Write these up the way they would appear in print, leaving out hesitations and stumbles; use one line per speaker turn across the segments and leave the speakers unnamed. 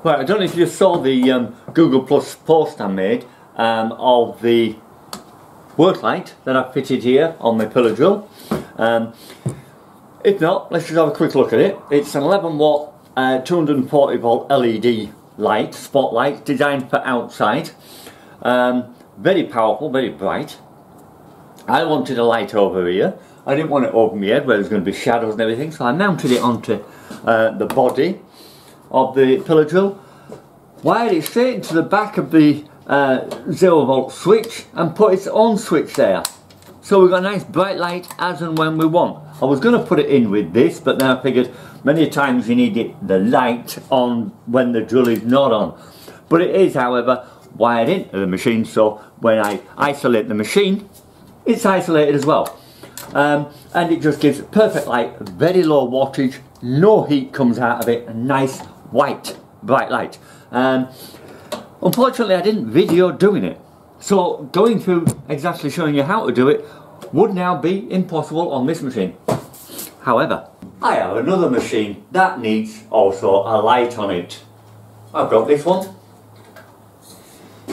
Right, I don't know if you saw the Google Plus post I made of the work light that I've fitted here on my pillar drill. If not, let's just have a quick look at it. It's an 11 watt 240 volt LED light, spotlight, designed for outside. Very powerful, very bright. I wanted a light over here. I didn't want it over my head where there's going to be shadows and everything, so I mounted it onto the body of the pillar drill, wired it straight into the back of the 0 volt switch and put its own switch there. So we've got a nice bright light as and when we want. I was going to put it in with this, but then I figured many times you need the light on when the drill is not on. But it is, however, wired into the machine, so when I isolate the machine, it's isolated as well. And it just gives perfect light, very low wattage, no heat comes out of it, a nice white bright light. Unfortunately I didn't video doing it, so going through exactly showing you how to do it would now be impossible on this machine. However, I have another machine that needs also a light on it. I've got this one.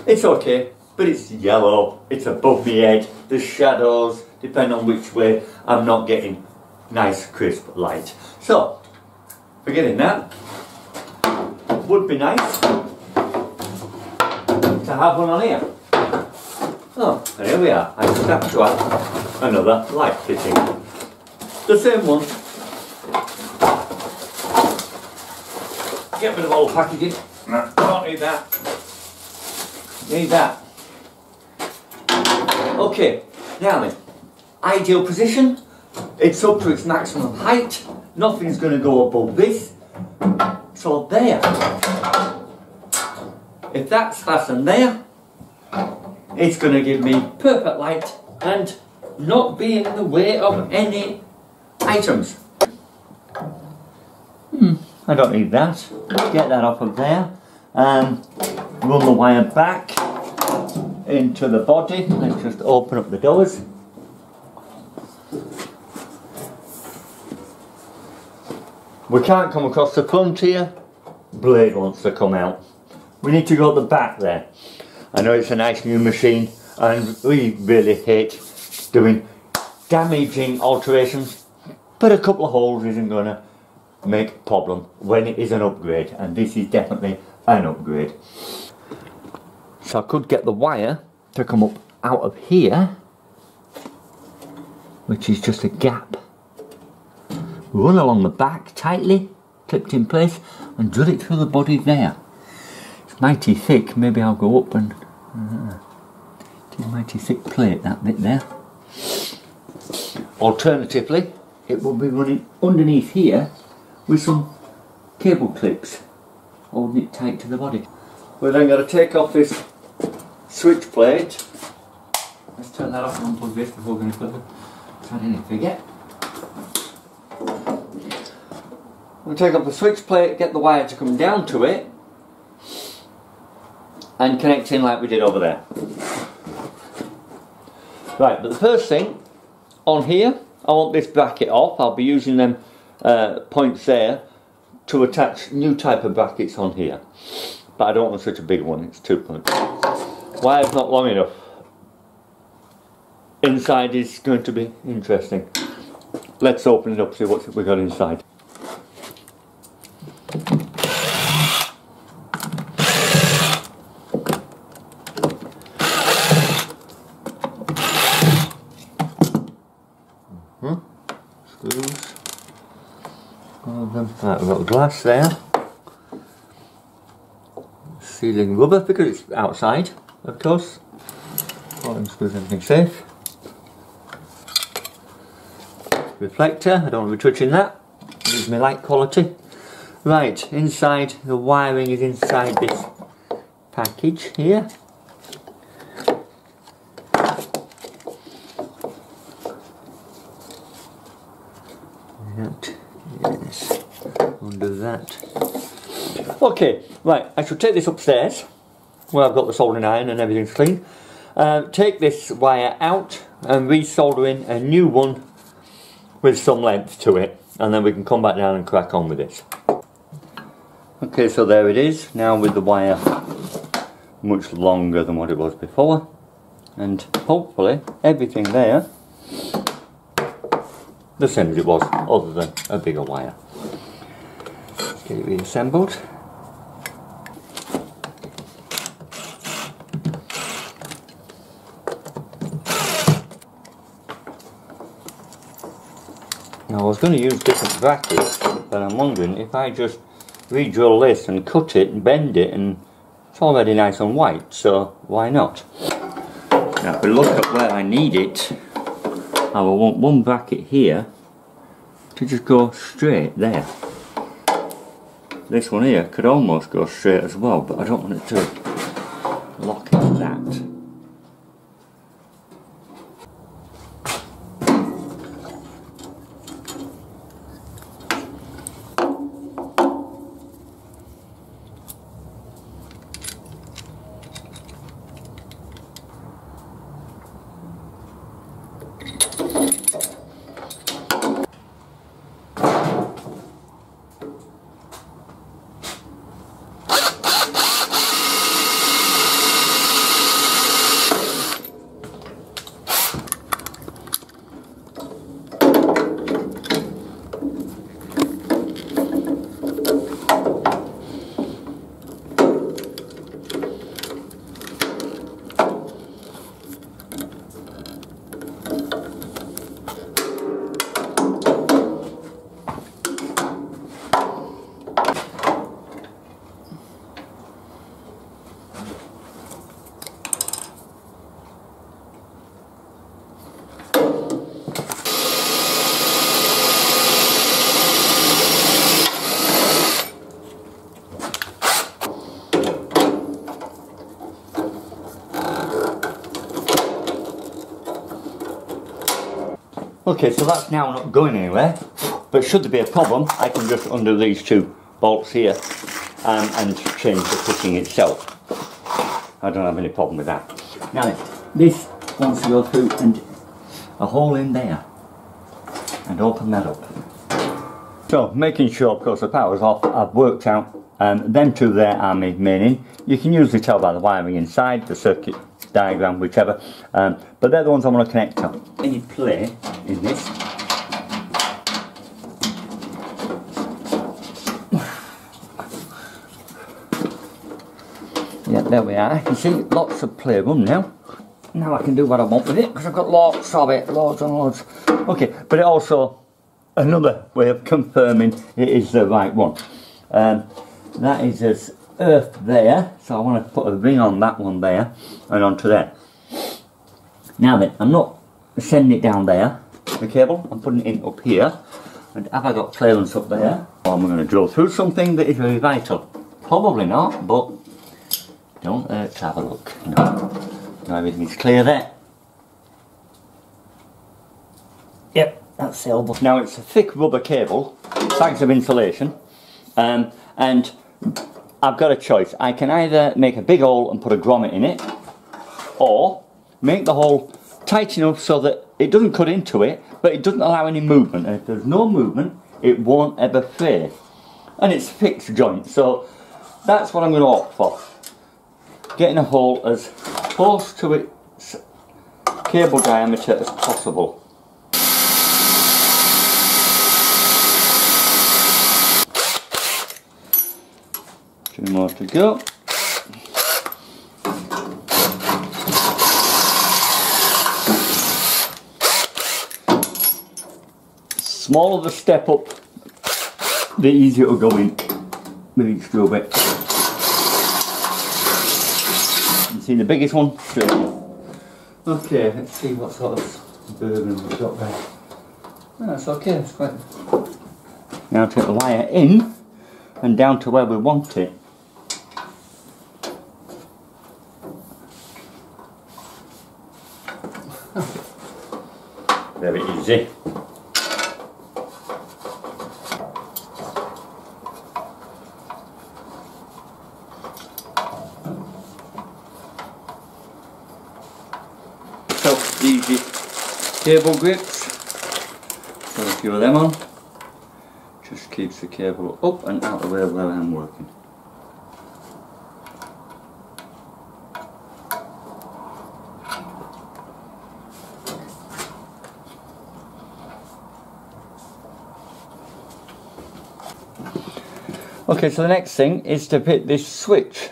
It's okay, but it's yellow, it's above my head, the shadows, depending on which way, I'm not getting nice crisp light. So, forgetting that, would be nice to have one on here. Oh, and here we are. I just have to add another light fitting. The same one. Get rid of all the packaging. No, don't need that. Need that. Okay, now then, ideal position. It's up to its maximum height. Nothing's going to go above this. So there. If that's fastened there, it's going to give me perfect light and not be in the way of any items. I don't need that. Get that off of there and run the wire back into the body. Let's just open up the doors. We can't come across the front here. Blade wants to come out. We need to go at the back there. I know it's a nice new machine and we really hate doing damaging alterations, but a couple of holes isn't going to make a problem when it is an upgrade, and this is definitely an upgrade. So I could get the wire to come up out of here, which is just a gap. Run along the back tightly, clipped in place, and drill it through the body there. It's mighty thick, maybe I'll go up and... it's a mighty thick plate, that bit there. Alternatively, it will be running underneath here with some cable clips holding it tight to the body. We're then going to take off this switch plate. Let's turn that off and unplug this before we're going to clip it. So I didn't forget. We'll take off the switch plate, get the wire to come down to it and connect in like we did over there. Right, but the first thing on here, I want this bracket off. I'll be using them points there to attach new type of brackets on here, but I don't want such a big one, it's 2 points. Wire's not long enough. Inside is going to be interesting. Let's open it up, see what we got inside. Screws. All of them. Right, we've got glass there. Sealing rubber because it's outside, of course. Bottom screws, everything safe. Reflector, I don't want to be touching that. Gives me light quality. Right, inside, the wiring is inside this package here. Yes, under that. Okay, right, I should take this upstairs where I've got the soldering iron and everything's clean. Take this wire out and resolder in a new one with some length to it, and then we can come back down and crack on with this. Okay, so there it is, now with the wire much longer than what it was before, and hopefully everything there the same as it was, other than a bigger wire. Let's get it reassembled. Now I was going to use different brackets, but I'm wondering if I just re-drill this and cut it and bend it, and it's already nice and white, so why not? Now if we look at where I need it, I will want one bracket here to just go straight there. This one here could almost go straight as well, but I don't want it to lock into that. Okay, so that's now not going anywhere, but should there be a problem, I can just undo these two bolts here and change the fitting itself. I don't have any problem with that. Now then, this wants to go through and a hole in there and open that up. So, making sure of course the power's off, I've worked out them two there are my main in. You can usually tell by the wiring inside, the circuit diagram, whichever, but they're the ones I want to connect to. Any play in this. Yeah, there we are. You see, lots of playroom now. Now I can do what I want with it, because I've got lots of it, loads and loads. Okay, but it also, another way of confirming it is the right one. That is as earth there, so I want to put a ring on that one there, and onto there. Now then, I'm not sending it down there, the cable, I'm putting it in up here, and have I got clearance up there? Or am I going to drill through something that is very vital? Probably not, but don't hurt to have a look. No, everything's clear there. Yep, that's the elbow. Now it's a thick rubber cable, bags of insulation, and I've got a choice. I can either make a big hole and put a grommet in it, or make the hole tight enough so that it doesn't cut into it, but it doesn't allow any movement, and if there's no movement it won't ever fray, and it's a fixed joint, so that's what I'm going to opt for, getting a hole as close to its cable diameter as possible. Two more to go. Smaller the step up, the easier it will go in with each drill bit. You see the biggest one? Straight in. Okay, let's see what sort of burden we've got there. Oh, that's okay, it's quite. Now take the wire in and down to where we want it. Very easy. So easy cable grips. Put a few of them on. Just keeps the cable up and out of the way where I'm working. Okay, so the next thing is to fit this switch,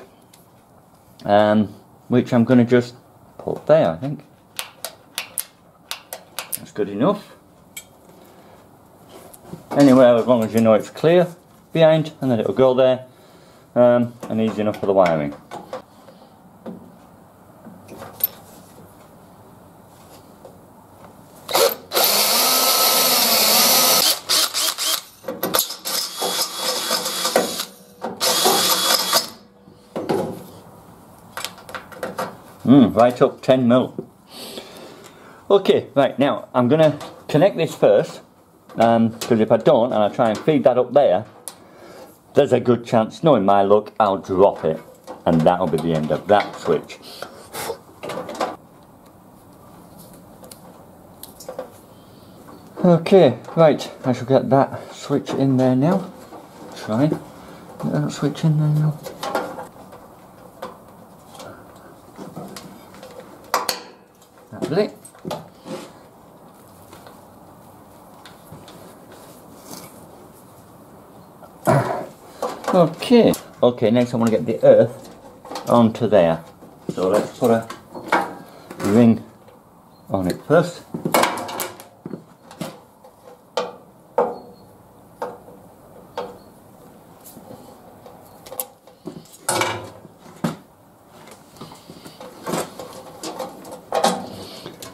which I'm going to just put there, I think. That's good enough. Anywhere, as long as you know it's clear behind, and then it'll go there, and easy enough for the wiring. Right up 10 mil. Okay, right, now I'm going to connect this first, because if I don't and I try and feed that up there, there's a good chance, knowing my luck, I'll drop it, and that'll be the end of that switch. Okay, right, I shall get that switch in there now. Try get that switch in there now. That's it. Okay, next I want to get the earth onto there. So let's put a ring on it first.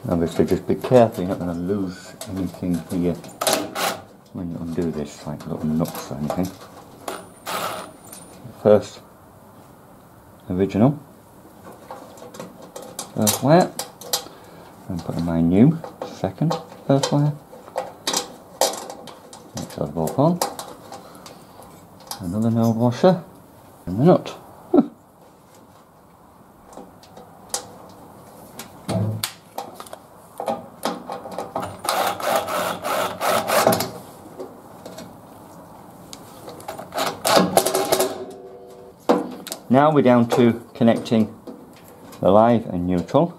Obviously just be careful, you're not going to lose anything here when you undo this, like little nuts or anything. First original first wire, and put in my new second first wire. Make sure they're both on. Another node washer and the nut. Now we're down to connecting the live and neutral.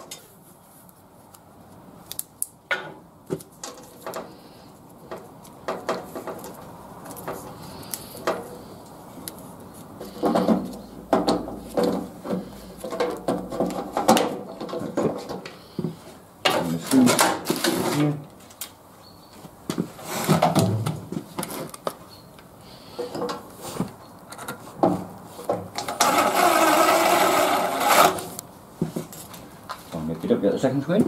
If you don't get the second screen.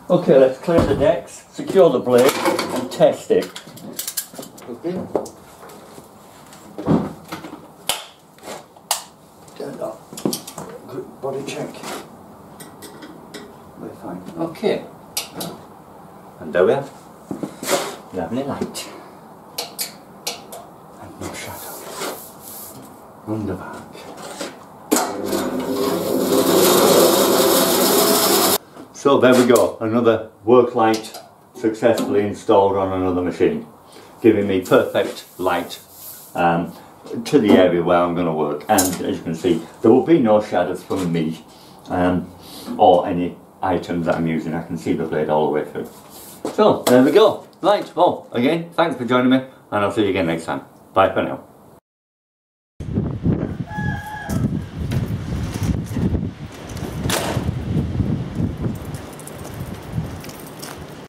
Okay, let's clear the decks, secure the blade and test it. Okay. Good body check. We're fine. Okay. And there we have lovely light. And no shadow. On the back. So there we go, another work light successfully installed on another machine, giving me perfect light to the area where I'm going to work. And as you can see, there will be no shadows from me or any items that I'm using. I can see the blade all the way through. So there we go. Right, well, again, thanks for joining me, and I'll see you again next time. Bye for now.